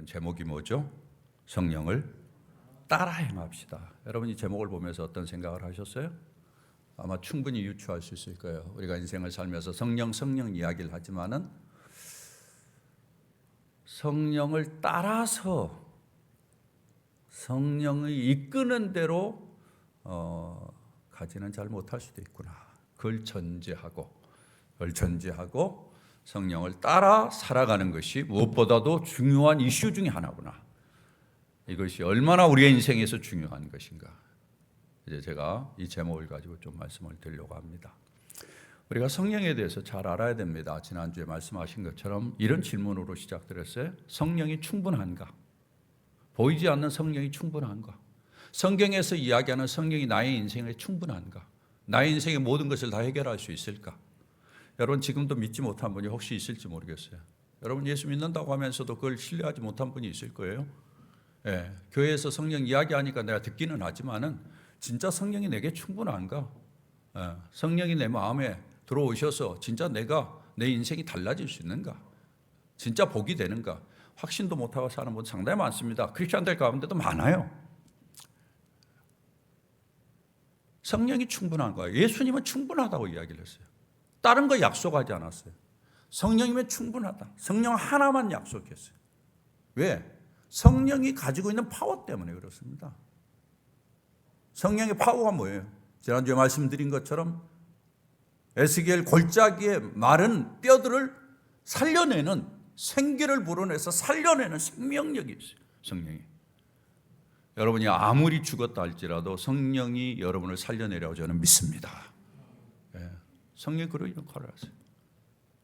오늘은 제목이 뭐죠? 성령을 따라 행합시다. 여러분이 제목을 보면서 어떤 생각을 하셨어요? 아마 충분히 유추할 수 있을 거예요. 우리가 인생을 살면서 성령 이야기를 하지만은 성령을 따라서 성령이 이끄는 대로 가지는 잘 못할 수도 있구나. 그걸 전제하고 성령을 따라 살아가는 것이 무엇보다도 중요한 이슈 중에 하나구나. 이것이 얼마나 우리의 인생에서 중요한 것인가. 이제 제가 이 제목을 가지고 좀 말씀을 드리려고 합니다. 우리가 성령에 대해서 잘 알아야 됩니다. 지난주에 말씀하신 것처럼 이런 질문으로 시작드렸어요. 성령이 충분한가? 보이지 않는 성령이 충분한가? 성경에서 이야기하는 성령이 나의 인생에 충분한가? 나의 인생의 모든 것을 다 해결할 수 있을까? 여러분 지금도 믿지 못한 분이 혹시 있을지 모르겠어요. 여러분 예수 믿는다고 하면서도 그걸 신뢰하지 못한 분이 있을 거예요. 예, 교회에서 성령 이야기하니까 내가 듣기는 하지만은 진짜 성령이 내게 충분한가? 예, 성령이 내 마음에 들어오셔서 진짜 내 인생이 달라질 수 있는가? 진짜 복이 되는가? 확신도 못하고 사는 분 상당히 많습니다. 크리스천들 가운데도 많아요. 성령이 충분한 거예요. 예수님은 충분하다고 이야기를 했어요. 다른 거 약속하지 않았어요. 성령이면 충분하다. 성령 하나만 약속했어요. 왜? 성령이 가지고 있는 파워 때문에 그렇습니다. 성령의 파워가 뭐예요? 지난주에 말씀드린 것처럼 에스겔 골짜기에 마른 뼈들을 살려내는, 생기를 불어내서 살려내는 생명력이 있어요. 성령이. 여러분이 아무리 죽었다 할지라도 성령이 여러분을 살려내라고 저는 믿습니다. 예, 성령이 그런 역할을 하세요.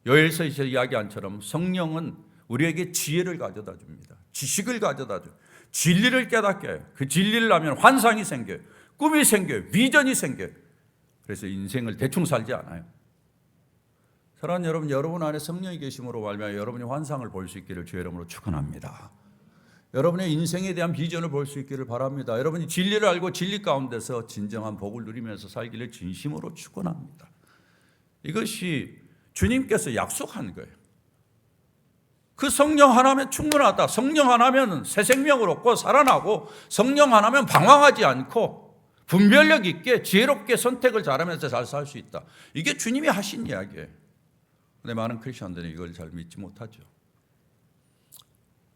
요엘서 이야기한처럼 성령은 우리에게 지혜를 가져다 줍니다. 지식을 가져다 줘요. 진리를 깨닫게 해요. 그 진리를 하면 환상이 생겨요. 꿈이 생겨요. 비전이 생겨요. 그래서 인생을 대충 살지 않아요. 사랑하는 여러분, 여러분 안에 성령이 계심으로 말미암아 여러분이 환상을 볼 수 있기를 주의 이름으로 축원합니다. 여러분의 인생에 대한 비전을 볼 수 있기를 바랍니다. 여러분이 진리를 알고 진리 가운데서 진정한 복을 누리면서 살기를 진심으로 축원합니다. 이것이 주님께서 약속한 거예요. 그 성령 하나면 충분하다. 성령 하나면 새 생명을 얻고 살아나고 성령 하나면 방황하지 않고 분별력 있게 지혜롭게 선택을 잘하면서 잘 살 수 있다. 이게 주님이 하신 이야기예요. 근데 많은 크리스천들은 이걸 잘 믿지 못하죠.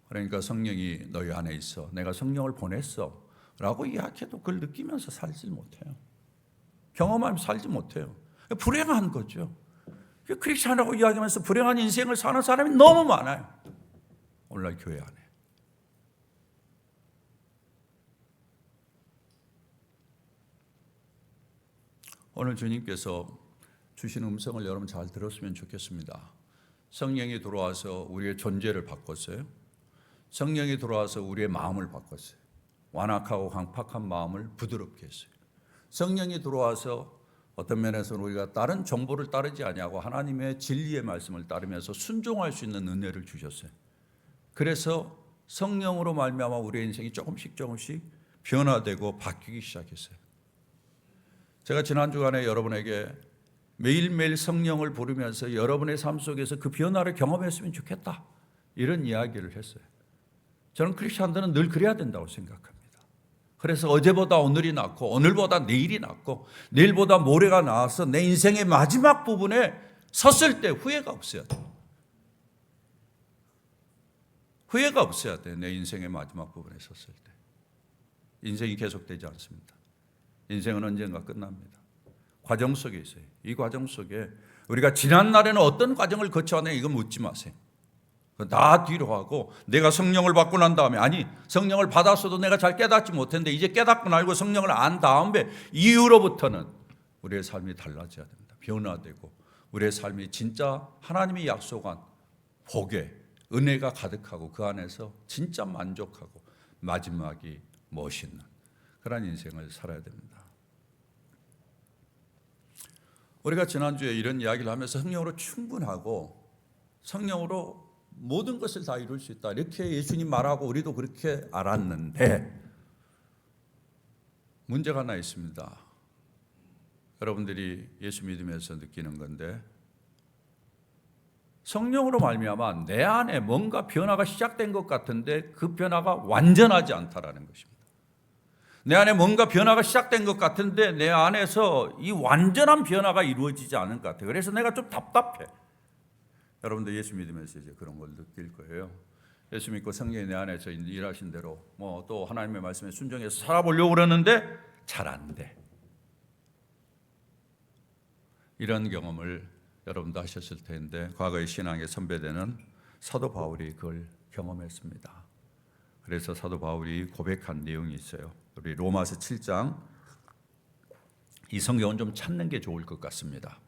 그러니까 성령이 너희 안에 있어. 내가 성령을 보냈어. 라고 이야기해도 그걸 느끼면서 살지 못해요. 경험하면서 살지 못해요. 불행한 거죠. 크리스천이라고 이야기하면서 불행한 인생을 사는 사람이 너무 많아요. 오늘날 교회 안에. 오늘 주님께서 주신 음성을 여러분 잘 들었으면 좋겠습니다. 성령이 들어와서 우리의 존재를 바꿨어요. 성령이 들어와서 우리의 마음을 바꿨어요. 완악하고 강팍한 마음을 부드럽게 했어요. 성령이 들어와서 어떤 면에서는 우리가 다른 정보를 따르지 아니하고 하나님의 진리의 말씀을 따르면서 순종할 수 있는 은혜를 주셨어요. 그래서 성령으로 말미암아 우리의 인생이 조금씩 변화되고 바뀌기 시작했어요. 제가 지난 주간에 여러분에게 매일매일 성령을 부르면서 여러분의 삶 속에서 그 변화를 경험했으면 좋겠다. 이런 이야기를 했어요. 저는 크리스천들은 늘 그래야 된다고 생각합니다. 그래서 어제보다 오늘이 낫고 오늘보다 내일이 낫고 내일보다 모레가 나아서 내 인생의 마지막 부분에 섰을 때 후회가 없어야 돼요. 후회가 없어야 돼요. 내 인생의 마지막 부분에 섰을 때. 인생이 계속되지 않습니다. 인생은 언젠가 끝납니다. 과정 속에 있어요. 이 과정 속에 우리가 지난 날에는 어떤 과정을 거쳐왔냐 이거 묻지 마세요. 다 뒤로 하고 내가 성령을 받고 난 다음에 아니 성령을 받았어도 내가 잘 깨닫지 못했는데 이제 깨닫고 알고 성령을 안 다음에 이후로부터는 우리의 삶이 달라져야 됩니다. 변화되고 우리의 삶이 진짜 하나님이 약속한 복에 은혜가 가득하고 그 안에서 진짜 만족하고 마지막이 멋있는 그런 인생을 살아야 됩니다. 우리가 지난주에 이런 이야기를 하면서 성령으로 충분하고 성령으로 모든 것을 다 이룰 수 있다. 이렇게 예수님 말하고 우리도 그렇게 알았는데 문제가 하나 있습니다. 여러분들이 예수 믿으면서 느끼는 건데 성령으로 말미암아 내 안에 뭔가 변화가 시작된 것 같은데 그 변화가 완전하지 않다라는 것입니다. 내 안에 뭔가 변화가 시작된 것 같은데 내 안에서 이 완전한 변화가 이루어지지 않은 것 같아요. 그래서 내가 좀 답답해. 여러분들 예수 믿으면서 이제 그런 걸 느낄 거예요. 예수 믿고 성령이 내 안에서 일하신 대로 또 하나님의 말씀에 순종해서 살아보려고 그러는데 잘 안 돼. 이런 경험을 여러분도 하셨을 텐데 과거의 신앙의 선배되는 사도 바울이 그걸 경험했습니다. 그래서 사도 바울이 고백한 내용이 있어요. 우리 로마서 7장, 이 성경은 좀 찾는 게 좋을 것 같습니다.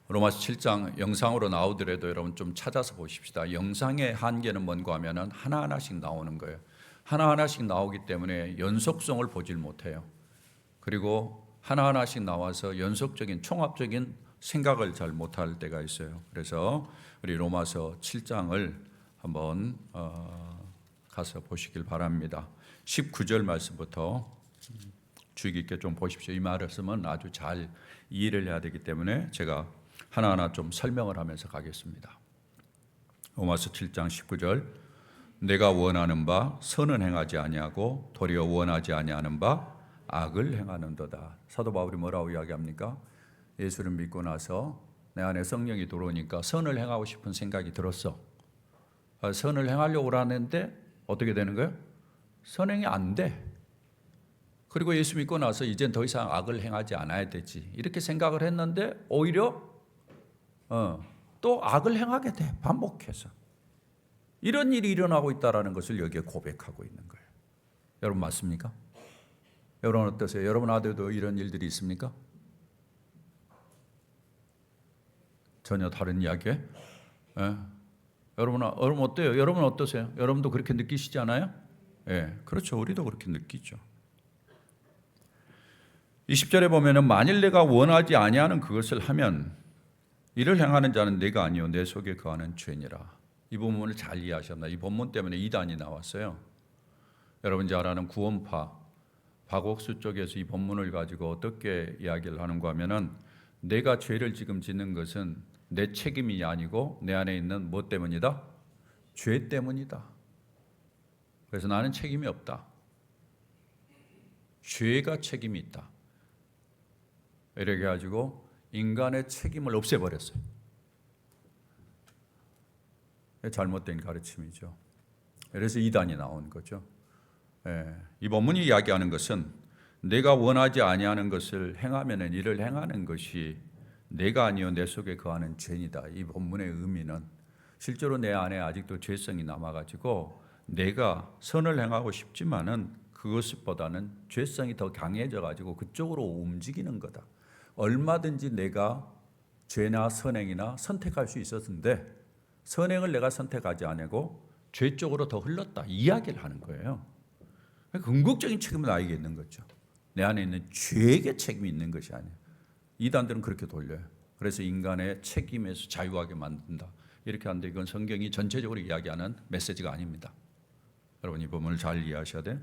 로마서 7장 영상으로 나오더라도 여러분 좀 찾아서 보십시다. 영상의 한계는 뭔가 하면은 하나하나씩 나오는 거예요. 하나하나씩 나오기 때문에 연속성을 보질 못해요. 그리고 하나하나씩 나와서 연속적인 총합적인 생각을 잘 못할 때가 있어요. 그래서 우리 로마서 7장을 한번 가서 보시길 바랍니다. 19절 말씀부터 주의 깊게 좀 보십시오. 이 말씀은 아주 잘 이해를 해야 되기 때문에 제가 하나하나 좀 설명을 하면서 가겠습니다. 로마서 7장 19절, 내가 원하는 바 선은 행하지 아니하고 도리어 원하지 아니하는 바 악을 행하는도다. 사도 바울이 뭐라고 이야기합니까? 예수를 믿고 나서 내 안에 성령이 들어오니까 선을 행하고 싶은 생각이 들었어. 선을 행하려고 하는데 어떻게 되는 거예요? 선행이 안 돼. 그리고 예수 믿고 나서 이젠 더 이상 악을 행하지 않아야 되지. 이렇게 생각을 했는데 오히려 또 악을 행하게 돼. 반복해서. 이런 일이 일어나고 있다는 것을 여기에 고백하고 있는 거예요. 여러분 맞습니까? 여러분 어떠세요? 여러분 안에도 이런 일들이 있습니까? 전혀 다른 이야기에? 여러분 어때요? 여러분 어떠세요? 여러분도 그렇게 느끼시지 않아요? 예, 그렇죠. 우리도 그렇게 느끼죠. 20절에 보면은 만일 내가 원하지 아니하는 그것을 하면 이를 행하는 자는 내가 아니요 내 속에 거하는 죄니라. 이 부분을 잘 이해하셨나? 이 본문 때문에 이단이 나왔어요. 여러분 잘 아는 구원파 박옥수 쪽에서 이 본문을 가지고 어떻게 이야기를 하는가 하면은 내가 죄를 지금 짓는 것은 내 책임이 아니고 내 안에 있는 뭐 때문이다? 죄 때문이다. 그래서 나는 책임이 없다. 죄가 책임이 있다. 이렇게 가지고 인간의 책임을 없애버렸어요. 잘못된 가르침이죠. 그래서 이단이 나온 거죠. 이 본문이 이야기하는 것은 내가 원하지 아니하는 것을 행하면은 이를 행하는 것이 내가 아니요 내 속에 거하는 죄이다. 이 본문의 의미는 실제로 내 안에 아직도 죄성이 남아가지고 내가 선을 행하고 싶지만은 그것보다는 죄성이 더 강해져가지고 그쪽으로 움직이는 거다. 얼마든지 내가 죄나 선행이나 선택할 수 있었는데 선행을 내가 선택하지 않고 죄 쪽으로 더 흘렀다. 이야기를 하는 거예요. 궁극적인 책임은 나에게 있는 거죠. 내 안에 있는 죄에게 책임이 있는 것이 아니에요. 이단들은 그렇게 돌려요. 그래서 인간의 책임에서 자유하게 만든다. 이렇게 하는데 이건 성경이 전체적으로 이야기하는 메시지가 아닙니다. 여러분 이 부분을 잘 이해하셔야 돼요.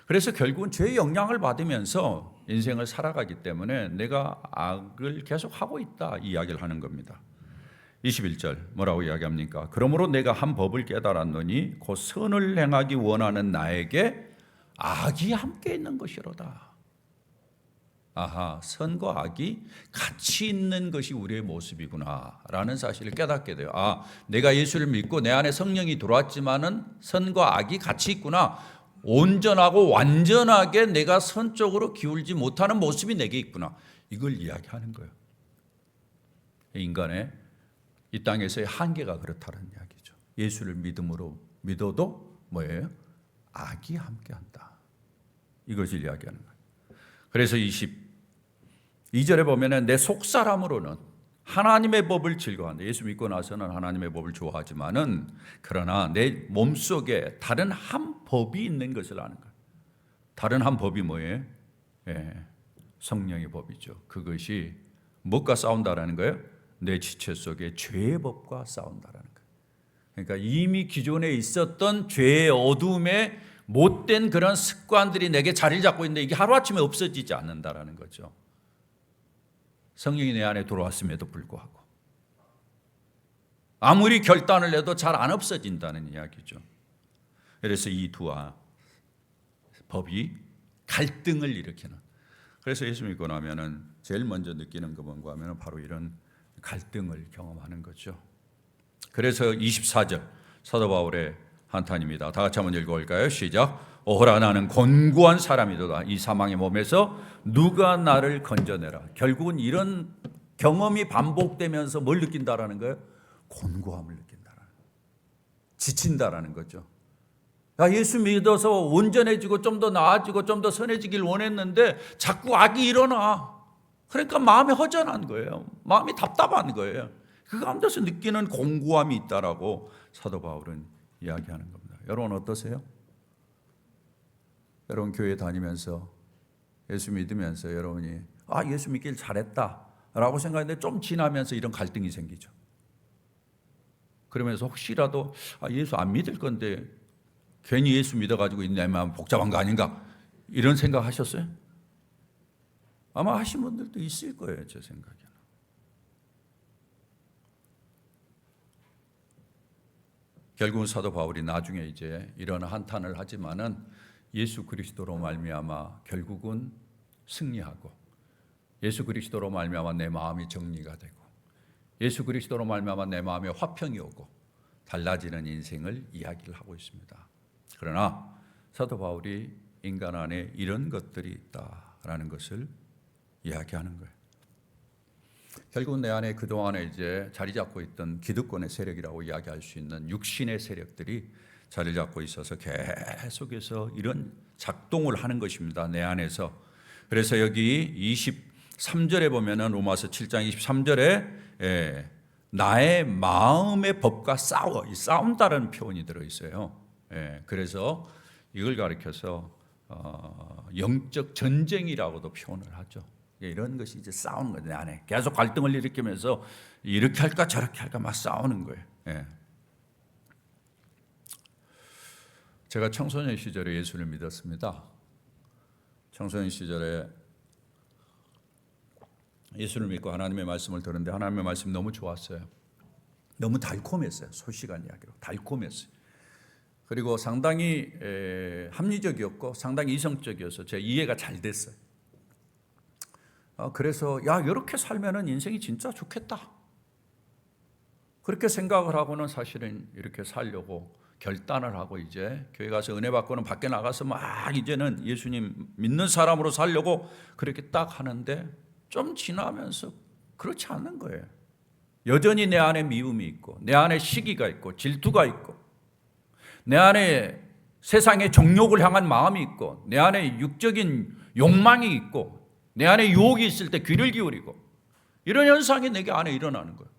그래서 결국은 죄의 영향을 받으면서 인생을 살아가기 때문에 내가 악을 계속 하고 있다 이 이야기를 하는 겁니다. 21절 뭐라고 이야기합니까? 그러므로 내가 한 법을 깨달았노니 곧 선을 행하기 원하는 나에게 악이 함께 있는 것이로다. 아하, 선과 악이 같이 있는 것이 우리의 모습이구나 라는 사실을 깨닫게 돼요. 내가 예수를 믿고 내 안에 성령이 들어왔지만은 선과 악이 같이 있구나. 온전하고 완전하게 내가 선 쪽으로 기울지 못하는 모습이 내게 있구나. 이걸 이야기하는 거예요. 인간의 이 땅에서의 한계가 그렇다는 이야기죠. 예수를 믿어도 뭐예요? 악이 함께한다. 이것을 이야기하는 거예요. 그래서 22절에 보면은 내 속사람으로는 하나님의 법을 즐거워한다. 예수 믿고 나서는 하나님의 법을 좋아하지만은 그러나 내 몸속에 다른 한 법이 있는 것을 아는 거예요. 다른 한 법이 뭐예요? 성령의 법이죠. 그것이 무엇과 싸운다라는 거예요? 내 지체 속에 죄의 법과 싸운다라는 거예요. 그러니까 이미 기존에 있었던 죄의 어둠에 못된 그런 습관들이 내게 자리를 잡고 있는데 이게 하루아침에 없어지지 않는다라는 거죠. 성령이 내 안에 들어왔음에도 불구하고 아무리 결단을 해도 잘 안 없어진다는 이야기죠. 그래서 이 두 법이 갈등을 일으키는. 그래서 예수 믿고 나면은 제일 먼저 느끼는 거 뭔가 하면은 바로 이런 갈등을 경험하는 거죠. 그래서 24절 사도 바울의 한탄입니다. 다 같이 한번 읽어볼까요? 시작. 오호라 나는 곤고한 사람이도다. 이 사망의 몸에서 누가 나를 건져내라. 결국은 이런 경험이 반복되면서 뭘 느낀다라는 거예요? 곤고함을 느낀다라는 거예요. 지친다라는 거죠. 야, 예수 믿어서 온전해지고 좀 더 나아지고 좀 더 선해지길 원했는데 자꾸 악이 일어나. 그러니까 마음이 허전한 거예요. 마음이 답답한 거예요. 그 가운데서 느끼는 공고함이 있다라고 사도 바울은 이야기하는 겁니다. 여러분 어떠세요? 여러분 교회 다니면서 예수 믿으면서 여러분이 예수 믿길 잘했다라고 생각했는데 좀 지나면서 이런 갈등이 생기죠. 그러면서 혹시라도 예수 안 믿을 건데 괜히 예수 믿어가지고 내 마음 복잡한 거 아닌가 이런 생각 하셨어요? 아마 하신 분들도 있을 거예요. 제 생각에는. 결국은 사도 바울이 나중에 이제 이런 한탄을 하지만은 예수 그리스도로 말미암아 결국은 승리하고 예수 그리스도로 말미암아 내 마음이 정리가 되고 예수 그리스도로 말미암아 내 마음에 화평이 오고 달라지는 인생을 이야기를 하고 있습니다. 그러나 사도 바울이 인간 안에 이런 것들이 있다라는 것을 이야기하는 거예요. 결국 내 안에 그동안에 이제 자리 잡고 있던 기득권의 세력이라고 이야기할 수 있는 육신의 세력들이 자리 잡고 있어서 계속해서 이런 작동을 하는 것입니다. 내 안에서. 그래서 여기 23절에 보면은 로마서 7장 23절에 나의 마음의 법과 싸운다는 표현이 들어있어요. 그래서 이걸 가리켜서 영적 전쟁이라고도 표현을 하죠. 이런 것이 이제 싸우는 거예요. 내 안에 계속 갈등을 일으키면서 이렇게 할까 저렇게 할까 막 싸우는 거예요. 제가 청소년 시절에 예수를 믿었습니다. 청소년 시절에 예수를 믿고 하나님의 말씀을 들었는데 하나님의 말씀이 너무 좋았어요. 너무 달콤했어요. 소시간 이야기로 달콤했어요. 그리고 상당히 합리적이었고 상당히 이성적이어서 제 이해가 잘 됐어요. 그래서 이렇게 살면은 인생이 진짜 좋겠다. 그렇게 생각을 하고는 사실은 이렇게 살려고 결단을 하고 이제 교회 가서 은혜 받고는 밖에 나가서 막 이제는 예수님 믿는 사람으로 살려고 그렇게 딱 하는데 좀 지나면서 그렇지 않는 거예요. 여전히 내 안에 미움이 있고 내 안에 시기가 있고 질투가 있고 내 안에 세상의 정욕을 향한 마음이 있고 내 안에 육적인 욕망이 있고 내 안에 유혹이 있을 때 귀를 기울이고 이런 현상이 내게 안에 일어나는 거예요.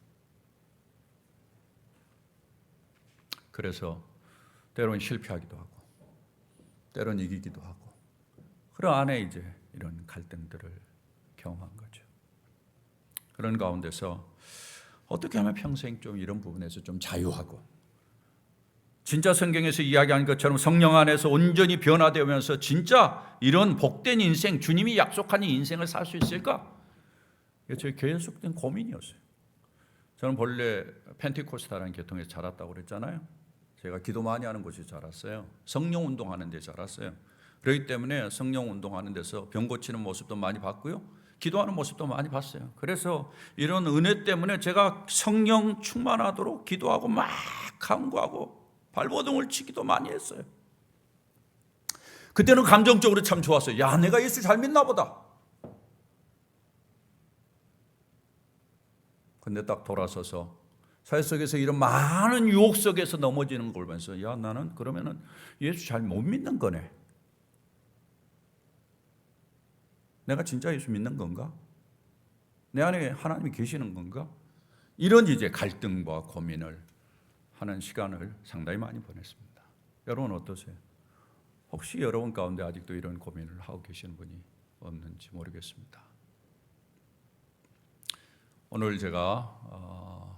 그래서 때로는 실패하기도 하고 때로는 이기기도 하고 그런 안에 이제 이런 갈등들을 경험한 거죠. 그런 가운데서 어떻게 하면 평생 좀 이런 부분에서 좀 자유하고 진짜 성경에서 이야기한 것처럼 성령 안에서 온전히 변화되면서 진짜 이런 복된 인생, 주님이 약속한 이 인생을 살 수 있을까? 이게 제 계속된 고민이었어요. 저는 본래 펜티코스타라는 계통에서 자랐다고 그랬잖아요. 제가 기도 많이 하는 곳에서 자랐어요. 성령 운동하는 데 자랐어요. 그렇기 때문에 성령 운동하는 데서 병 고치는 모습도 많이 봤고요. 기도하는 모습도 많이 봤어요. 그래서 이런 은혜 때문에 제가 성령 충만하도록 기도하고 막 간구하고 발버둥을 치기도 많이 했어요. 그때는 감정적으로 참 좋았어요. 야, 내가 예수 잘 믿나 보다. 근데 딱 돌아서서 사회 속에서 이런 많은 유혹 속에서 넘어지는 걸 보면서 야, 나는 그러면은 예수 잘 못 믿는 거네. 내가 진짜 예수 믿는 건가? 내 안에 하나님이 계시는 건가? 이런 이제 갈등과 고민을 하는 시간을 상당히 많이 보냈습니다. 여러분 어떠세요? 혹시 여러분 가운데 아직도 이런 고민을 하고 계시는 분이 없는지 모르겠습니다. 오늘 제가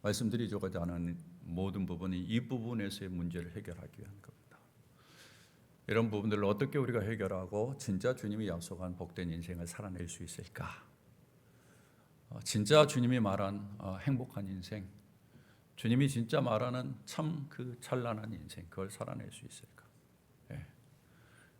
말씀드리고자 하는 모든 부분이 이 부분에서의 문제를 해결하기 위한 겁니다. 이런 부분들을 어떻게 우리가 해결하고 진짜 주님이 약속한 복된 인생을 살아낼 수 있을까? 진짜 주님이 말한 행복한 인생, 주님이 진짜 말하는 참 그 찬란한 인생, 그걸 살아낼 수 있을까? 예.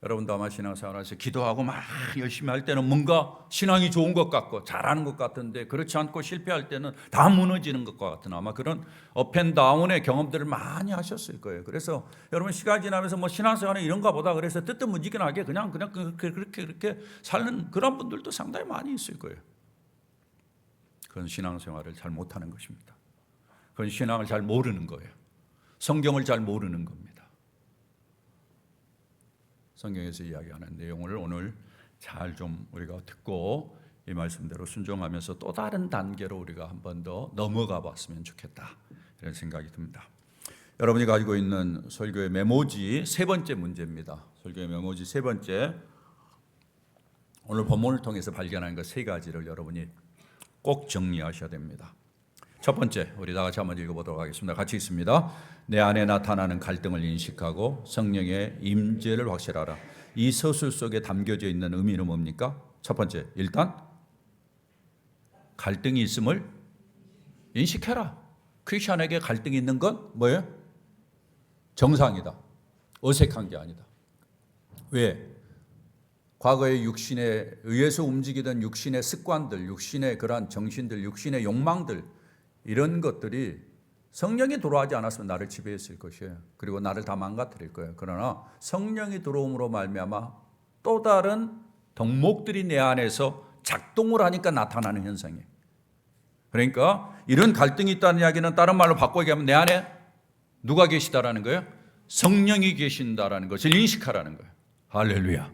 여러분도 아마 신앙생활에서 기도하고 막 열심히 할 때는 뭔가 신앙이 좋은 것 같고 잘하는 것 같은데, 그렇지 않고 실패할 때는 다 무너지는 것과 같은 아마 그런 업앤다운의 경험들을 많이 하셨을 거예요. 그래서 여러분 시간이 지나면서 뭐 신앙생활은 이런가 보다 그래서 뜨뜻무지근하게 그냥 그렇게 사는 그런 분들도 상당히 많이 있을 거예요. 그건 신앙생활을 잘 못하는 것입니다. 그건 신앙을 잘 모르는 거예요. 성경을 잘 모르는 겁니다. 성경에서 이야기하는 내용을 오늘 잘 좀 우리가 듣고 이 말씀대로 순종하면서 또 다른 단계로 우리가 한 번 더 넘어가 봤으면 좋겠다, 이런 생각이 듭니다. 여러분이 가지고 있는 설교의 메모지 세 번째 문제입니다. 설교의 메모지 세 번째, 오늘 본문을 통해서 발견한 것 세 가지를 여러분이 꼭 정리하셔야 됩니다. 첫 번째, 우리 다 같이 한번 읽어보도록 하겠습니다. 같이 읽습니다. 내 안에 나타나는 갈등을 인식하고 성령의 임재를 확실하라. 이 서술 속에 담겨져 있는 의미는 뭡니까? 첫 번째, 일단 갈등이 있음을 인식해라. 크리스천에게 갈등이 있는 건 뭐예요? 정상이다. 어색한 게 아니다. 왜? 과거의 육신에 의해서 움직이던 육신의 습관들, 육신의 그러한 정신들, 육신의 욕망들, 이런 것들이 성령이 들어오지 않았으면 나를 지배했을 것이에요. 그리고 나를 다 망가뜨릴 거예요. 그러나 성령이 들어옴으로 말미암아 또 다른 덕목들이 내 안에서 작동을 하니까 나타나는 현상이에요. 그러니까 이런 갈등이 있다는 이야기는 다른 말로 바꿔 얘기하면 내 안에 누가 계시다라는 거예요? 성령이 계신다라는 것을 인식하라는 거예요. 할렐루야.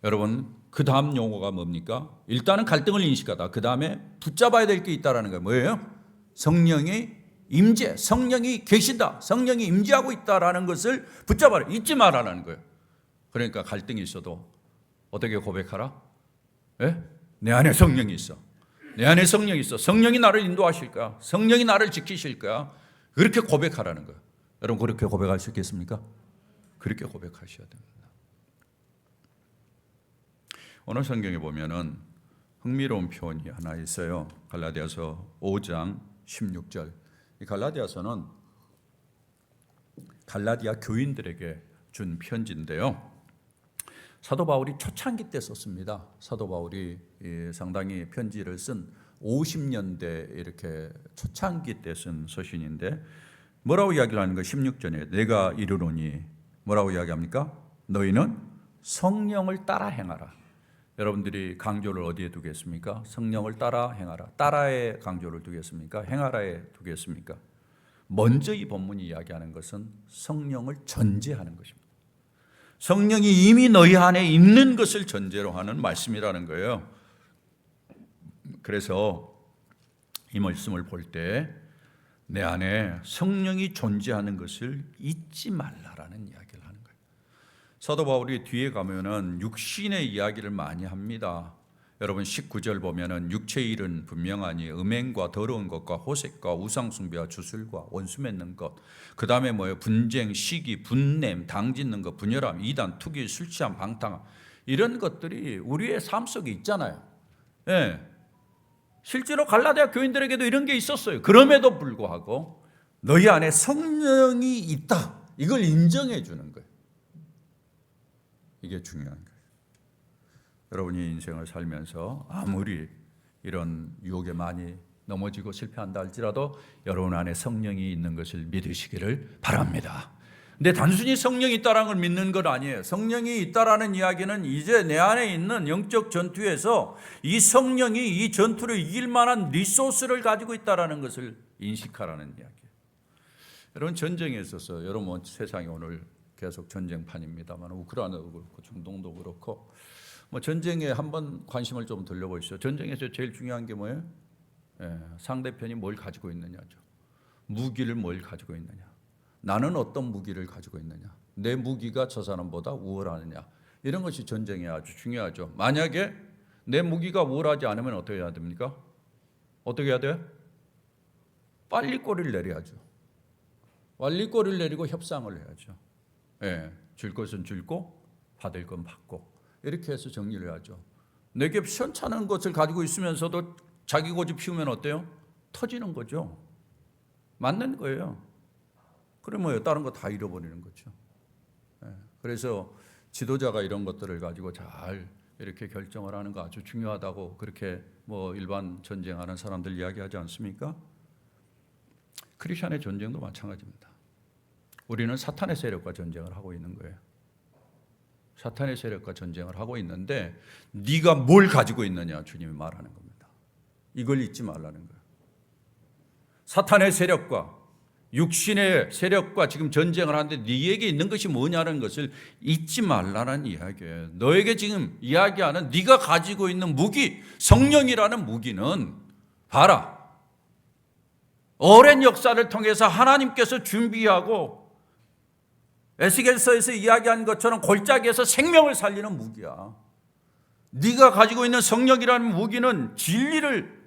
여러분, 그 다음 용어가 뭡니까? 일단은 갈등을 인식하다. 그 다음에 붙잡아야 될 게 있다라는 거예요. 뭐예요? 성령이 임재, 성령이 계신다, 성령이 임재하고 있다라는 것을 붙잡아라. 잊지 말아라는 거예요. 그러니까 갈등이 있어도 어떻게 고백하라? 예? 내 안에 성령이 있어. 내 안에 성령이 있어. 성령이 나를 인도하실 거야. 성령이 나를 지키실 거야. 그렇게 고백하라는 거예요. 여러분, 그렇게 고백할 수 있겠습니까? 그렇게 고백하셔야 됩니다. 오늘 성경에 보면은 흥미로운 표현이 하나 있어요. 갈라디아서 5장 16절. 이 갈라디아서는 갈라디아 교인들에게 준 편지인데요. 사도 바울이 초창기 때 썼습니다. 사도 바울이 상당히 편지를 쓴 50년대 이렇게 초창기 때 쓴 서신인데, 뭐라고 이야기를 하는 거? 16절에 내가 이르노니 뭐라고 이야기합니까? 너희는 성령을 따라 행하라. 여러분들이 강조를 어디에 두겠습니까? 성령을 따라 행하라. 따라에 강조를 두겠습니까? 행하라에 두겠습니까? 먼저 이 본문이 이야기하는 것은 성령을 전제하는 것입니다. 성령이 이미 너희 안에 있는 것을 전제로 하는 말씀이라는 거예요. 그래서 이 말씀을 볼 때 내 안에 성령이 존재하는 것을 잊지 말라라는 이야기를 하는 거예요. 사도 바울이 뒤에 가면은 육신의 이야기를 많이 합니다. 여러분 19절 보면은 육체의 일은 분명하니 음행과 더러운 것과 호색과 우상숭배와 주술과 원수 맺는 것, 그 다음에 뭐예요? 분쟁, 시기, 분냄, 당짓는 것, 분열함, 이단, 투기, 술 취함, 방탕함, 이런 것들이 우리의 삶 속에 있잖아요. 예. 실제로 갈라디아 교인들에게도 이런 게 있었어요. 그럼에도 불구하고 너희 안에 성령이 있다, 이걸 인정해 주는 거예요. 이게 중요한 거예요. 여러분이 인생을 살면서 아무리 이런 유혹에 많이 넘어지고 실패한다 할지라도 여러분 안에 성령이 있는 것을 믿으시기를 바랍니다. 근데 단순히 성령이 있다라는 걸 믿는 건 아니에요. 성령이 있다라는 이야기는 이제 내 안에 있는 영적 전투에서 이 성령이 이 전투를 이길 만한 리소스를 가지고 있다라는 것을 인식하라는 이야기예요. 여러분, 전쟁에 있어서 여러분 세상이 오늘 계속 전쟁판입니다만 우크라이나도 그렇고 중동도 그렇고 뭐 전쟁에 한번 관심을 좀 돌려보시죠. 전쟁에서 제일 중요한 게 뭐예요? 상대편이 뭘 가지고 있느냐죠. 무기를 뭘 가지고 있느냐. 나는 어떤 무기를 가지고 있느냐. 내 무기가 저 사람보다 우월하느냐. 이런 것이 전쟁에 아주 중요하죠. 만약에 내 무기가 우월하지 않으면 어떻게 해야 됩니까? 어떻게 해야 돼요? 빨리 꼬리를 내려야죠. 빨리 꼬리를 내리고 협상을 해야죠. 줄 것은 줄고 받을 건 받고 이렇게 해서 정리를 해야죠. 내게 시원찮은 것을 가지고 있으면서도 자기 고집 피우면 어때요? 터지는 거죠. 맞는 거예요. 그럼 뭐예요? 다른 거 다 잃어버리는 거죠. 그래서 지도자가 이런 것들을 가지고 잘 이렇게 결정을 하는 거 아주 중요하다고 그렇게 뭐 일반 전쟁하는 사람들 이야기하지 않습니까? 크리스천의 전쟁도 마찬가지입니다. 우리는 사탄의 세력과 전쟁을 하고 있는 거예요. 사탄의 세력과 전쟁을 하고 있는데 네가 뭘 가지고 있느냐 주님이 말하는 겁니다. 이걸 잊지 말라는 거예요. 사탄의 세력과 육신의 세력과 지금 전쟁을 하는데 네에게 있는 것이 뭐냐는 것을 잊지 말라는 이야기예요. 너에게 지금 이야기하는 네가 가지고 있는 무기, 성령이라는 무기는 봐라. 오랜 역사를 통해서 하나님께서 준비하고 에스겔서에서 이야기한 것처럼 골짜기에서 생명을 살리는 무기야. 네가 가지고 있는 성령이라는 무기는 진리를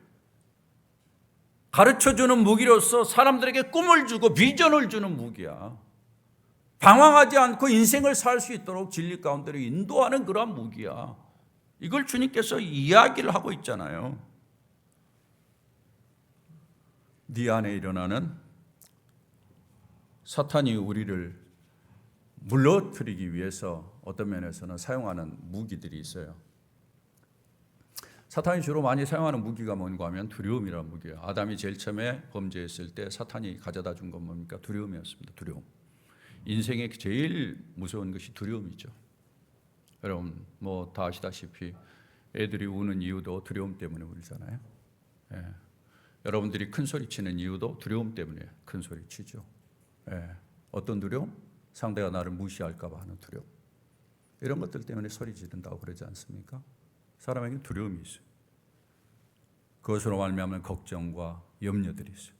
가르쳐주는 무기로서 사람들에게 꿈을 주고 비전을 주는 무기야. 방황하지 않고 인생을 살 수 있도록 진리 가운데로 인도하는 그러한 무기야. 이걸 주님께서 이야기를 하고 있잖아요. 네 안에 일어나는 사탄이 우리를 물러뜨리기 위해서 어떤 면에서는 사용하는 무기들이 있어요. 사탄이 주로 많이 사용하는 무기가 뭔가 하면 두려움이라는 무기예요. 아담이 제일 처음에 범죄했을 때 사탄이 가져다 준 건 뭡니까? 두려움이었습니다. 두려움. 인생에 제일 무서운 것이 두려움이죠. 여러분 뭐 다 아시다시피 애들이 우는 이유도 두려움 때문에 울잖아요. 여러분들이 큰 소리 치는 이유도 두려움 때문에 큰 소리 치죠. 어떤 두려움? 상대가 나를 무시할까 봐 하는 두려움. 이런 것들 때문에 소리 지른다고 그러지 않습니까? 사람에게 두려움이 있어요. 그것으로 말미암은 걱정과 염려들이 있어요.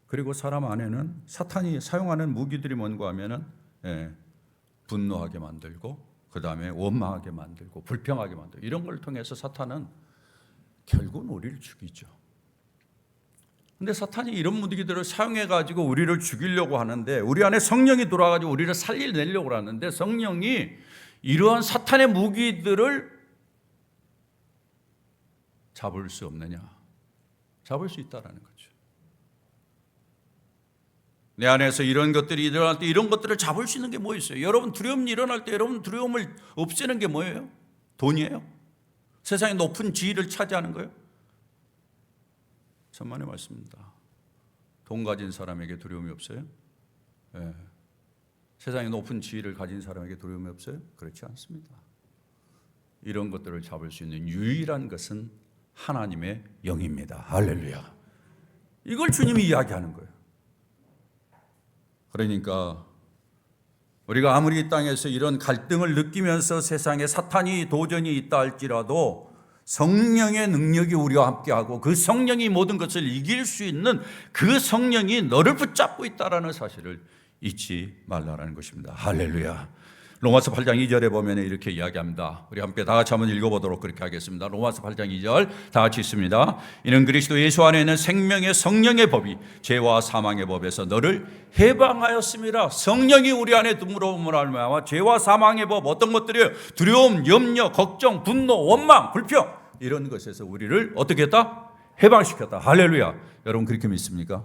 그리고 사람 안에는 사탄이 사용하는 무기들이 뭔가 하면은 분노하게 만들고 그 다음에 원망하게 만들고 불평하게 만들고 이런 걸 통해서 사탄은 결국은 우리를 죽이죠. 근데 사탄이 이런 무기들을 사용해가지고 우리를 죽이려고 하는데 우리 안에 성령이 들어와가지고 우리를 살려내려고 하는데 성령이 이러한 사탄의 무기들을 잡을 수 없느냐? 잡을 수 있다라는 거죠. 내 안에서 이런 것들이 일어날 때 이런 것들을 잡을 수 있는 게 뭐 있어요? 여러분 두려움이 일어날 때 여러분 두려움을 없애는 게 뭐예요? 돈이에요? 세상의 높은 지위를 차지하는 거예요? 천만의 말씀입니다. 돈 가진 사람에게 두려움이 없어요? 세상의 높은 지위를 가진 사람에게 두려움이 없어요? 그렇지 않습니다. 이런 것들을 잡을 수 있는 유일한 것은 하나님의 영입니다. 할렐루야. 이걸 주님이 이야기하는 거예요. 그러니까 우리가 아무리 이 땅에서 이런 갈등을 느끼면서 세상에 사탄이 도전이 있다 할지라도 성령의 능력이 우리와 함께하고 그 성령이 모든 것을 이길 수 있는 그 성령이 너를 붙잡고 있다는 사실을 잊지 말라는 것입니다. 할렐루야. 로마서 8장 2절에 보면 이렇게 이야기합니다. 우리 함께 다 같이 한번 읽어보도록 그렇게 하겠습니다. 로마서 8장 2절 다 같이 있습니다. 이는 그리스도 예수 안에 있는 생명의 성령의 법이 죄와 사망의 법에서 너를 해방하였습니다. 성령이 우리 안에 들어옴으로 말미암아 죄와 사망의 법 어떤 것들이에요? 두려움, 염려, 걱정, 분노, 원망, 불평 이런 것에서 우리를 어떻게 했다? 해방시켰다. 할렐루야. 여러분 그렇게 믿습니까?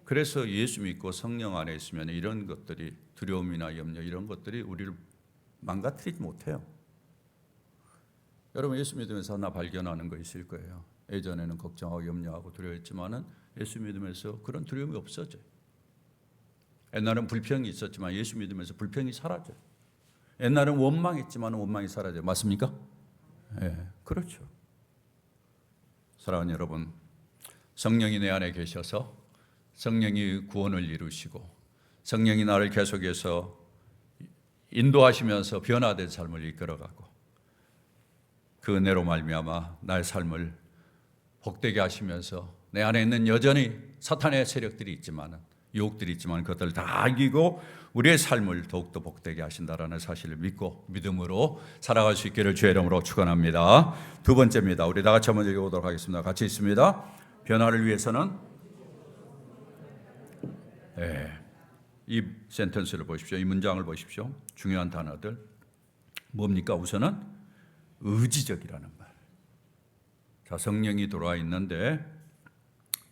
그래서 예수 믿고 성령 안에 있으면 이런 것들이 두려움이나 염려 이런 것들이 우리를 망가뜨리지 못해요. 여러분 예수 믿으면서 하나 발견하는 거 있을 거예요. 예전에는 걱정하고 염려하고 두려워했지만은 예수 믿으면서 그런 두려움이 없어져요. 옛날엔 불평이 있었지만 예수 믿으면서 불평이 사라져요. 옛날엔 원망했지만 원망이 사라져요. 맞습니까? 그렇죠. 사랑하는 여러분, 성령이 내 안에 계셔서 성령이 구원을 이루시고 성령이 나를 계속해서 인도하시면서 변화된 삶을 이끌어가고 그 은혜로 말미암아 나의 삶을 복되게 하시면서 내 안에 있는 여전히 사탄의 세력들이 있지만 유혹들이 있지만 그것들을 다 이기고 우리의 삶을 더욱더 복되게 하신다라는 사실을 믿고 믿음으로 살아갈 수 있기를 주의 이름으로 축원합니다. 두 번째입니다. 우리 다 같이 한번 읽어보도록 하겠습니다. 같이 있습니다. 변화를 위해서는 이 센텐스를 보십시오. 이 문장을 보십시오. 중요한 단어들 뭡니까? 우선은 의지적이라는 말. 자, 성령이 들어와 있는데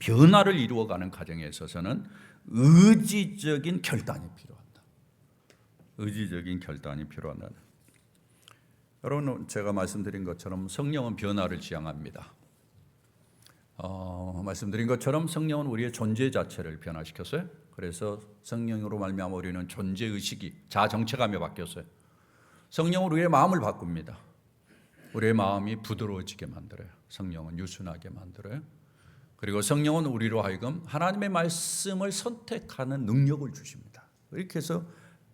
변화를 이루어가는 과정에 있어서는 의지적인 결단이 필요하다. 의지적인 결단이 필요하다. 여러분, 제가 말씀드린 것처럼 성령은 변화를 지향합니다. 말씀드린 것처럼 성령은 우리의 존재 자체를 변화시켰어요. 그래서 성령으로 말미암아 우리는 존재 의식이 자정체감에 바뀌었어요. 성령은 우리의 마음을 바꿉니다. 우리의 마음이 부드러워지게 만들어요. 성령은 유순하게 만들어요. 그리고 성령은 우리로 하여금 하나님의 말씀을 선택하는 능력을 주십니다. 이렇게 해서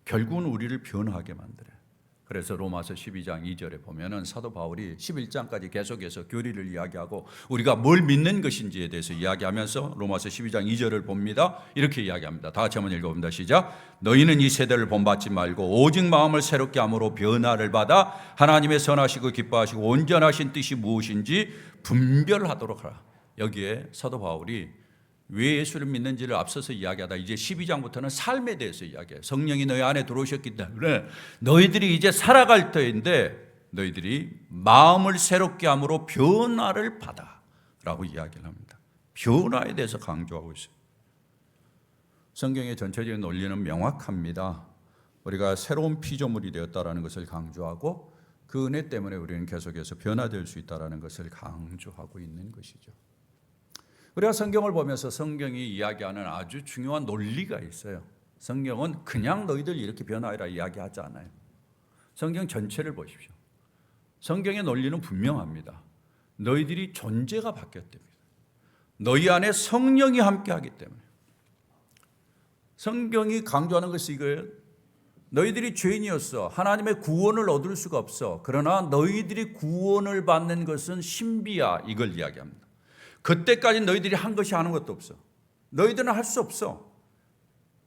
결국은 우리를 변화하게 만들어요. 그래서 로마서 12장 2절에 보면은 사도 바울이 11장까지 계속해서 교리를 이야기하고 우리가 뭘 믿는 것인지에 대해서 이야기하면서 로마서 12장 2절을 봅니다. 이렇게 이야기합니다. 다 같이 한번 읽어봅니다. 시작. 너희는 이 세대를 본받지 말고 오직 마음을 새롭게 함으로 변화를 받아 하나님의 선하시고 기뻐하시고 온전하신 뜻이 무엇인지 분별하도록 하라. 여기에 사도 바울이 왜 예수를 믿는지를 앞서서 이야기하다 이제 12장부터는 삶에 대해서 이야기해요. 성령이 너희 안에 들어오셨기 때문에 너희들이 이제 살아갈 터인데 너희들이 마음을 새롭게 함으로 변화를 받아 라고 이야기를 합니다. 변화에 대해서 강조하고 있어요. 성경의 전체적인 논리는 명확합니다. 우리가 새로운 피조물이 되었다라는 것을 강조하고 그 은혜 때문에 우리는 계속해서 변화될 수 있다라는 것을 강조하고 있는 것이죠. 우리가 성경을 보면서 성경이 이야기하는 아주 중요한 논리가 있어요. 성경은 그냥 너희들 이렇게 변화해라 이야기하지 않아요. 성경 전체를 보십시오. 성경의 논리는 분명합니다. 너희들이 존재가 바뀌었답니다. 너희 안에 성령이 함께하기 때문에. 성경이 강조하는 것이 이거예요. 너희들이 죄인이었어. 하나님의 구원을 얻을 수가 없어. 그러나 너희들이 구원을 받는 것은 신비야. 이걸 이야기합니다. 그때까지 너희들이 한 것이 아무것도 없어. 너희들은 할 수 없어.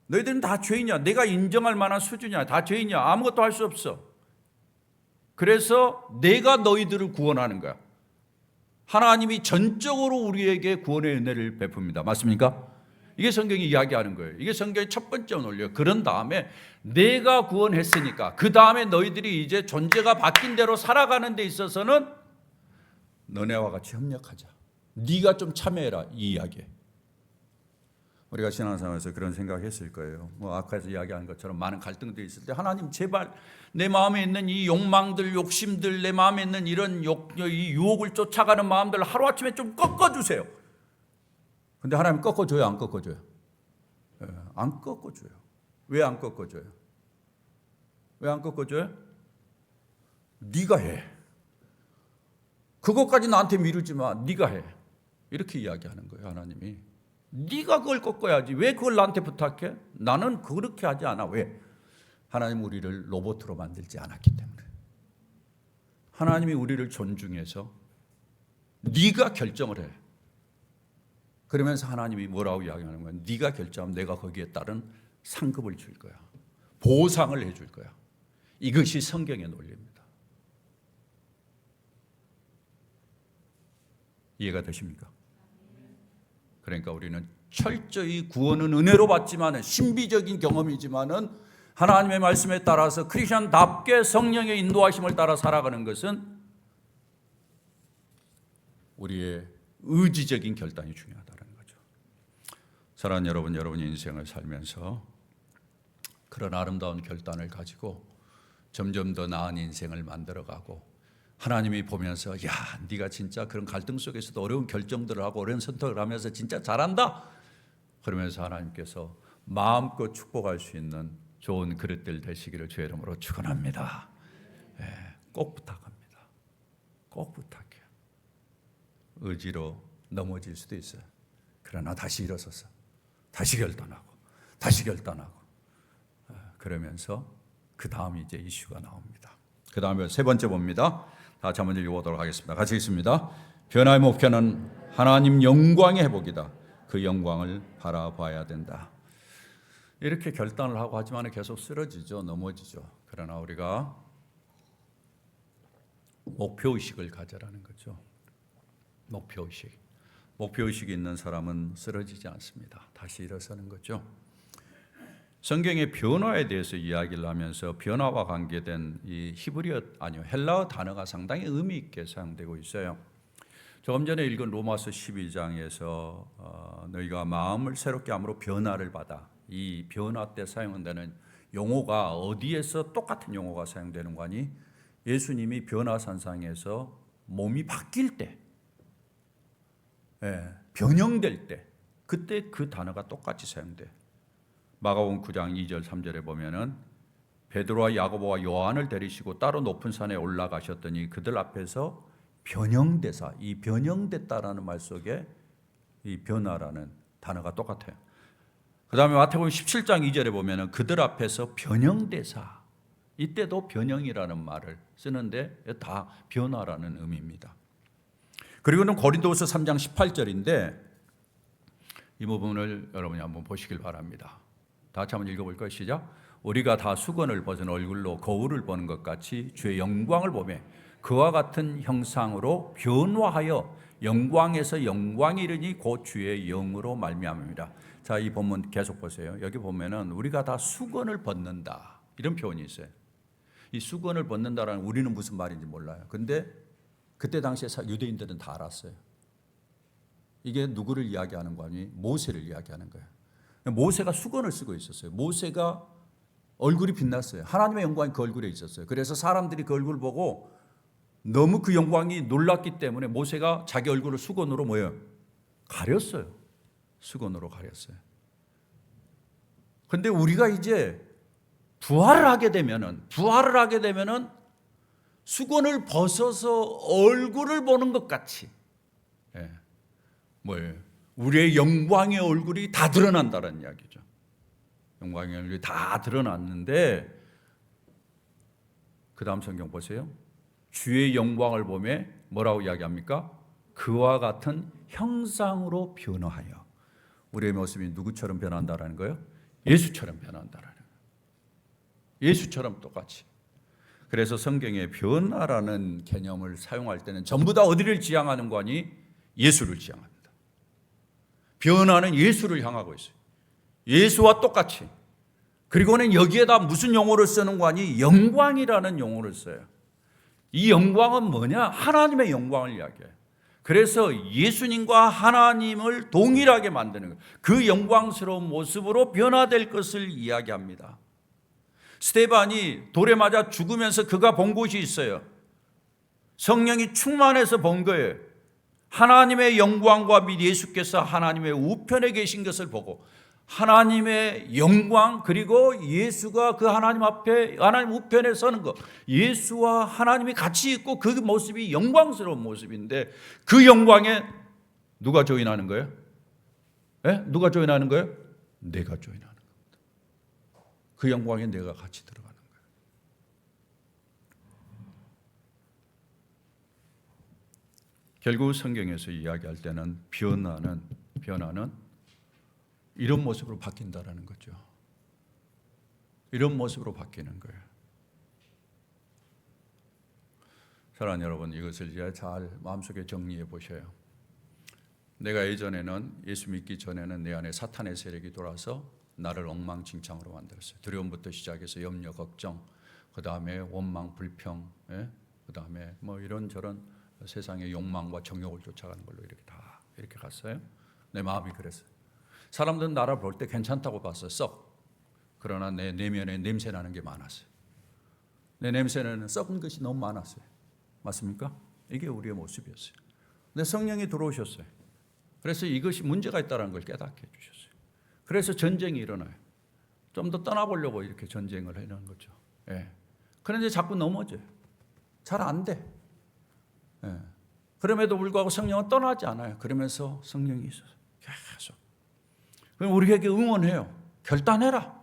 너희들은 다 죄인이야. 내가 인정할 만한 수준이야. 다 죄인이야. 아무것도 할 수 없어. 그래서 내가 너희들을 구원하는 거야. 하나님이 전적으로 우리에게 구원의 은혜를 베풉니다. 맞습니까? 이게 성경이 이야기하는 거예요. 이게 성경의 첫 번째 논리예요. 그런 다음에 내가 구원했으니까 그 다음에 너희들이 이제 존재가 바뀐 대로 살아가는 데 있어서는 너네와 같이 협력하자. 네가 좀 참여해라 이 이야기에. 우리가 신앙생활에서 그런 생각했을 거예요. 아까에서 이야기한 것처럼 많은 갈등들이 있을 때 하나님 제발 내 마음에 있는 이 욕망들, 욕심들, 내 마음에 있는 이런 이 유혹을 쫓아가는 마음들 하루아침에 좀 꺾어주세요. 근데 하나님 꺾어줘요, 안 꺾어줘요? 안 꺾어줘요. 왜 안 꺾어줘요? 왜 안 꺾어줘요? 네가 해. 그것까지 나한테 미루지 마. 네가 해. 이렇게 이야기하는 거예요. 하나님이. 네가 그걸 꺾어야지. 왜 그걸 나한테 부탁해? 나는 그렇게 하지 않아. 왜? 하나님 우리를 로봇으로 만들지 않았기 때문에. 하나님이 우리를 존중해서 네가 결정을 해. 그러면서 하나님이 뭐라고 이야기하는 거야? 네가 결정하면 내가 거기에 따른 상급을 줄 거야. 보상을 해줄 거야. 이것이 성경의 논리입니다. 이해가 되십니까? 그러니까 우리는 철저히 구원은 은혜로 받지만은 신비적인 경험이지만은 하나님의 말씀에 따라서 크리스천답게 성령의 인도하심을 따라 살아가는 것은 우리의 의지적인 결단이 중요하다는 거죠. 사랑하는 여러분, 여러분의 인생을 살면서 그런 아름다운 결단을 가지고 점점 더 나은 인생을 만들어가고 하나님이 보면서 야, 네가 진짜 그런 갈등 속에서도 어려운 결정들을 하고 어려운 선택을 하면서 진짜 잘한다. 그러면서 하나님께서 마음껏 축복할 수 있는 좋은 그릇들 되시기를 주의 이름으로 축원합니다. 꼭 부탁합니다. 꼭 부탁해요. 의지로 넘어질 수도 있어요. 그러나 다시 일어서서 다시 결단하고 다시 결단하고 그러면서 그 다음에 이제 이슈가 나옵니다. 그 다음에 세 번째 봅니다. 다 같이 한번 읽어보도록 하겠습니다. 같이 읽습니다. 변화의 목표는 하나님 영광의 회복이다. 그 영광을 바라봐야 된다. 이렇게 결단을 하고 하지만 계속 쓰러지죠. 넘어지죠. 그러나 우리가 목표의식을 가져라는 거죠. 목표의식. 목표의식이 있는 사람은 쓰러지지 않습니다. 다시 일어서는 거죠. 성경의 변화에 대해서 이야기를 하면서 변화와 관계된 이 헬라어 단어가 상당히 의미 있게 사용되고 있어요. 조금 전에 읽은 로마서 12장에서 너희가 마음을 새롭게 함으로 변화를 받아. 이 변화 때 사용되는 용어가 어디에서 똑같은 용어가 사용되는 거니? 예수님이 변화산상에서 몸이 바뀔 때, 변형될 때, 그때 그 단어가 똑같이 사용돼. 마가복음 9장 2절 3절에 보면은 베드로와 야고보와 요한을 데리시고 따로 높은 산에 올라가셨더니 그들 앞에서 변형되사, 이 변형됐다라는 말 속에 이 변화라는 단어가 똑같아요. 그 다음에 마태복음 17장 2절에 보면은 그들 앞에서 변형되사, 이때도 변형이라는 말을 쓰는데 다 변화라는 의미입니다. 그리고는 고린도후서 3장 18절인데 이 부분을 여러분이 한번 보시길 바랍니다. 다 같이 한번 읽어볼까요? 시작. 우리가 다 수건을 벗은 얼굴로 거울을 보는 것 같이 주의 영광을 보며 그와 같은 형상으로 변화하여 영광에서 영광이 이르니 곧 주의 영으로 말미암습니다. 자, 이 본문 계속 보세요. 여기 보면은 우리가 다 수건을 벗는다, 이런 표현이 있어요. 이 수건을 벗는다라는, 우리는 무슨 말인지 몰라요. 근데 그때 당시에 유대인들은 다 알았어요. 이게 누구를 이야기하는 거니? 모세를 이야기하는 거예요. 모세가 수건을 쓰고 있었어요. 모세가 얼굴이 빛났어요. 하나님의 영광이 그 얼굴에 있었어요. 그래서 사람들이 그 얼굴을 보고 너무 그 영광이 놀랐기 때문에 모세가 자기 얼굴을 수건으로 가렸어요. 수건으로 가렸어요. 근데 우리가 이제 부활을 하게 되면은 수건을 벗어서 얼굴을 보는 것 같이, 우리의 영광의 얼굴이 다 드러난다는 이야기죠. 영광의 얼굴이 다 드러났는데 그 다음 성경 보세요. 주의 영광을 보며 뭐라고 이야기합니까? 그와 같은 형상으로 변화하여. 우리의 모습이 누구처럼 변한다라는 거예요? 예수처럼 변한다라는 거예요. 예수처럼 똑같이. 그래서 성경에 변화라는 개념을 사용할 때는 전부 다 어디를 지향하는 거니? 예수를 지향합니다. 변화는 예수를 향하고 있어요. 예수와 똑같이. 그리고는 여기에다 무슨 용어를 쓰는 거니? 영광이라는 용어를 써요. 이 영광은 뭐냐? 하나님의 영광을 이야기해요. 그래서 예수님과 하나님을 동일하게 만드는 거예요. 그 영광스러운 모습으로 변화될 것을 이야기합니다. 스데반이 돌에 맞아 죽으면서 그가 본 곳이 있어요. 성령이 충만해서 본 거예요. 하나님의 영광과 및 예수께서 하나님의 우편에 계신 것을 보고 하나님의 영광, 그리고 예수가 그 하나님 앞에, 하나님 우편에 서는 것, 예수와 하나님이 같이 있고 그 모습이 영광스러운 모습인데 그 영광에 누가 조인하는 거예요? 누가 조인하는 거예요? 내가 조인하는 겁니다. 그 영광에 내가 같이 들어가는 거예요. 결국 성경에서 이야기할 때는 변화는 이런 모습으로 바뀐다라는 거죠. 이런 모습으로 바뀌는 거예요. 사랑하는 여러분, 이것을 이제 잘 마음속에 정리해 보셔요. 내가 예전에는, 예수 믿기 전에는 내 안에 사탄의 세력이 돌아서 나를 엉망진창으로 만들었어요. 두려움부터 시작해서 염려, 걱정, 그 다음에 원망, 불평, 그 다음에 뭐 이런저런 세상의 욕망과 정욕을 쫓아가는 걸로 이렇게 갔어요. 내 마음이 그랬어요. 사람들은 나를 볼 때 괜찮다고 봤어요. 썩. 그러나 내 내면에 냄새 나는 게 많았어요. 내 냄새는 썩은 것이 너무 많았어요. 맞습니까? 이게 우리의 모습이었어요. 근데 성령이 들어오셨어요. 그래서 이것이 문제가 있다는 걸 깨닫게 해주셨어요. 그래서 전쟁이 일어나요. 좀 더 떠나보려고 이렇게 전쟁을 해놓은 거죠. 그런데 자꾸 넘어져요. 잘 안 돼. 그럼에도 불구하고 성령은 떠나지 않아요. 그러면서 성령이 있어서 계속. 그럼 우리에게 응원해요. 결단해라.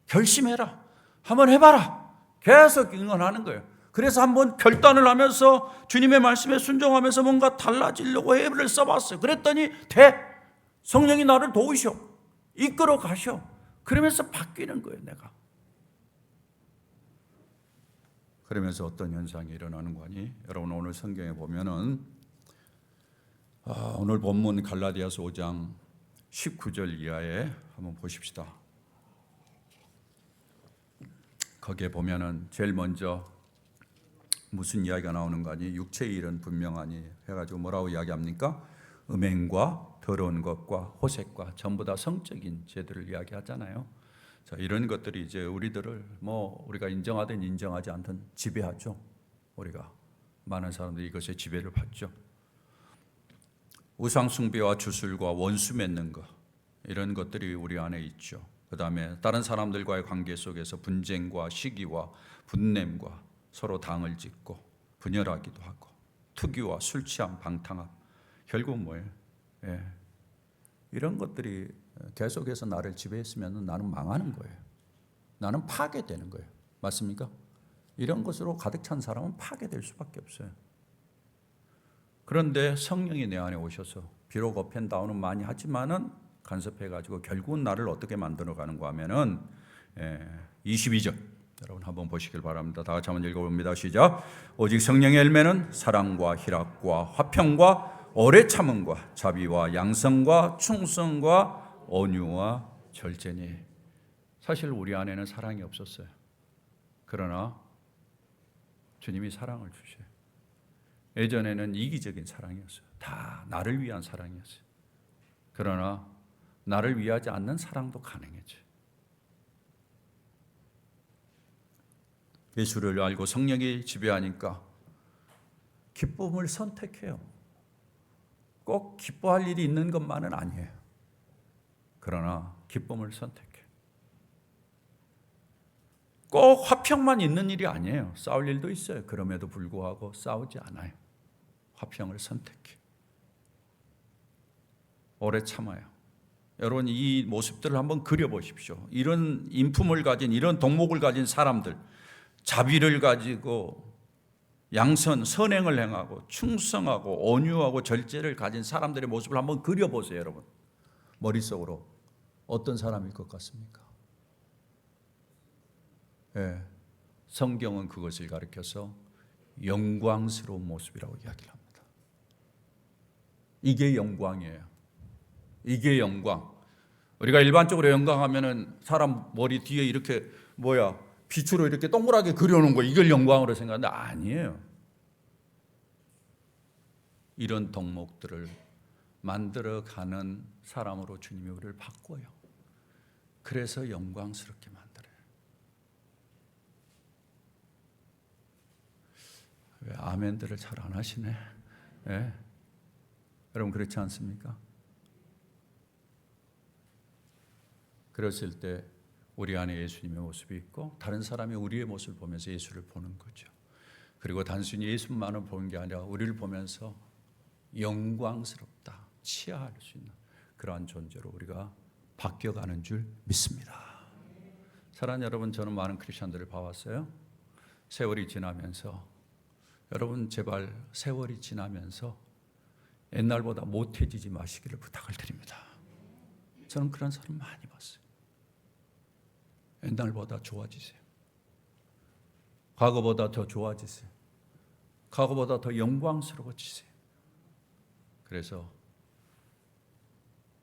결심해라. 한번 해봐라. 계속 응원하는 거예요. 그래서 한번 결단을 하면서 주님의 말씀에 순종하면서 뭔가 달라지려고 애를 써봤어요. 그랬더니 성령이 나를 도우셔. 이끌어 가셔. 그러면서 바뀌는 거예요, 내가. 그러면서 어떤 현상이 일어나는 거니? 여러분, 오늘 성경에 보면은 오늘 본문 갈라디아서 5장 19절 이하에 한번 보십시다. 거기에 보면은 제일 먼저 무슨 이야기가 나오는 거 아니? 육체의 일은 분명하니 해가지고 뭐라고 이야기합니까? 음행과 더러운 것과 호색과 전부 다 성적인 죄들을 이야기하잖아요. 자, 이런 것들이 이제 우리들을 우리가 인정하든 인정하지 않든 지배하죠. 우리가 많은 사람들이 이것에 지배를 받죠. 우상 숭배와 주술과 원수 맺는 것, 이런 것들이 우리 안에 있죠. 그 다음에 다른 사람들과의 관계 속에서 분쟁과 시기와 분냄과 서로 당을 짓고 분열하기도 하고 투기와 술 취함, 방탕함, 결국 뭐예요? 이런 것들이 계속해서 나를 지배했으면 나는 망하는 거예요. 나는 파괴되는 거예요. 맞습니까? 이런 것으로 가득 찬 사람은 파괴될 수밖에 없어요. 그런데 성령이 내 안에 오셔서 비록 업앤다운은 많이 하지만은 간섭해가지고 결국은 나를 어떻게 만들어가는가 하면은 22절 여러분 한번 보시길 바랍니다. 다 같이 한번 읽어봅니다. 시작. 오직 성령의 열매는 사랑과 희락과 화평과 오래 참음과 자비와 양성과 충성과 온유와 절제니. 사실 우리 안에는 사랑이 없었어요. 그러나 주님이 사랑을 주셔요. 예전에는 이기적인 사랑이었어요. 다 나를 위한 사랑이었어요. 그러나 나를 위하지 않는 사랑도 가능해져요. 예수를 알고 성령이 지배하니까 기쁨을 선택해요. 꼭 기뻐할 일이 있는 것만은 아니에요. 그러나 기쁨을 선택해요. 꼭 화평만 있는 일이 아니에요. 싸울 일도 있어요. 그럼에도 불구하고 싸우지 않아요. 화평을 선택해. 오래 참아요. 여러분 이 모습들을 한번 그려보십시오. 이런 인품을 가진, 이런 덕목을 가진 사람들, 자비를 가지고 양선, 선행을 행하고 충성하고 온유하고 절제를 가진 사람들의 모습을 한번 그려보세요. 여러분 머릿속으로 어떤 사람일 것 같습니까? 성경은 그것을 가리켜서 영광스러운 모습이라고 이야기를 합니다. 이게 영광이에요. 이게 영광. 우리가 일반적으로 영광하면은 사람 머리 뒤에 이렇게 빛으로 이렇게 동그랗게 그려놓은 거, 이걸 영광으로 생각하는데 아니에요. 이런 덕목들을 만들어가는 사람으로 주님이 우리를 바꿔요. 그래서 영광스럽게 만들어요. 왜 아멘들을 잘 안 하시네? 여러분 그렇지 않습니까? 그랬을 때 우리 안에 예수님의 모습이 있고 다른 사람이 우리의 모습을 보면서 예수를 보는 거죠. 그리고 단순히 예수만을 보는 게 아니라 우리를 보면서 영광스럽다, 치하할 수 있는 그러한 존재로 우리가 바뀌어가는 줄 믿습니다. 사랑하는 여러분, 저는 많은 크리스천들을 봐왔어요. 세월이 지나면서 여러분 제발 세월이 지나면서 옛날보다 못해지지 마시기를 부탁을 드립니다. 저는 그런 사람 많이 봤어요. 옛날보다 좋아지세요. 과거보다 더 좋아지세요. 과거보다 더 영광스러워지세요. 그래서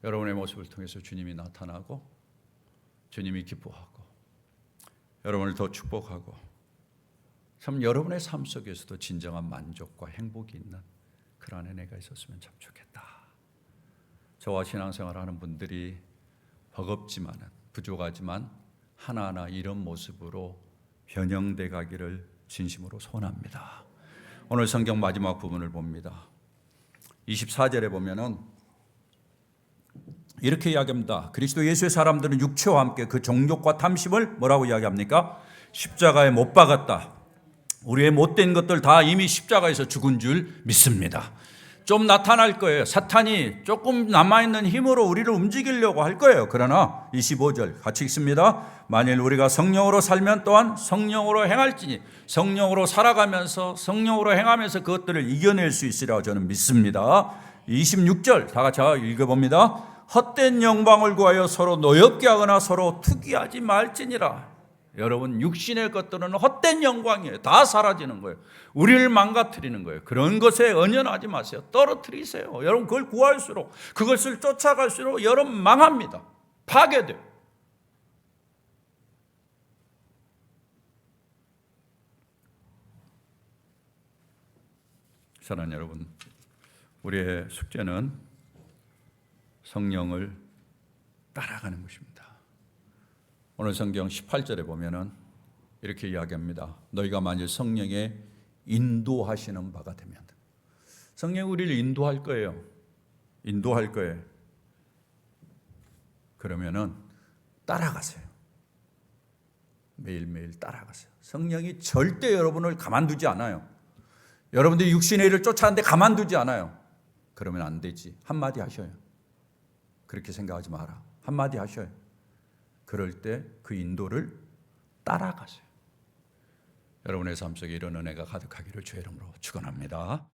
여러분의 모습을 통해서 주님이 나타나고 주님이 기뻐하고 여러분을 더 축복하고 참 여러분의 삶 속에서도 진정한 만족과 행복이 있는 그런 은혜가 있었으면 참 좋겠다. 저와 신앙생활하는 분들이 버겁지만 부족하지만 하나하나 이런 모습으로 변형돼 가기를 진심으로 소원합니다. 오늘 성경 마지막 부분을 봅니다. 24절에 보면은 이렇게 이야기합니다. 그리스도 예수의 사람들은 육체와 함께 그 정욕과 탐심을 뭐라고 이야기합니까? 십자가에 못 박았다. 우리의 못된 것들 다 이미 십자가에서 죽은 줄 믿습니다. 좀 나타날 거예요. 사탄이 조금 남아있는 힘으로 우리를 움직이려고 할 거예요. 그러나 25절 같이 읽습니다. 만일 우리가 성령으로 살면 또한 성령으로 행할지니 성령으로 살아가면서 성령으로 행하면서 그것들을 이겨낼 수 있으리라고 저는 믿습니다. 26절 다 같이 읽어봅니다. 헛된 영광을 구하여 서로 노엽게 하거나 서로 투기하지 말지니라. 여러분 육신의 것들은 헛된 영광이에요. 다 사라지는 거예요. 우리를 망가뜨리는 거예요. 그런 것에 연연하지 마세요. 떨어뜨리세요. 여러분 그걸 구할수록 그것을 쫓아갈수록 여러분 망합니다. 파괴돼요. 사랑하는 여러분, 우리의 숙제는 성령을 따라가는 것입니다. 오늘 성경 18절에 보면은 이렇게 이야기합니다. 너희가 만일 성령의 인도하시는 바가 되면, 성령이 우리를 인도할 거예요. 인도할 거예요. 그러면은 따라가세요. 매일매일 따라가세요. 성령이 절대 여러분을 가만두지 않아요. 여러분들이 육신의 일을 쫓아가는데 가만두지 않아요. 그러면 안 되지. 한마디 하셔요. 그렇게 생각하지 마라. 한마디 하셔요. 그럴 때 그 인도를 따라가세요. 여러분의 삶 속에 이런 은혜가 가득하기를 주의 이름으로 축원합니다.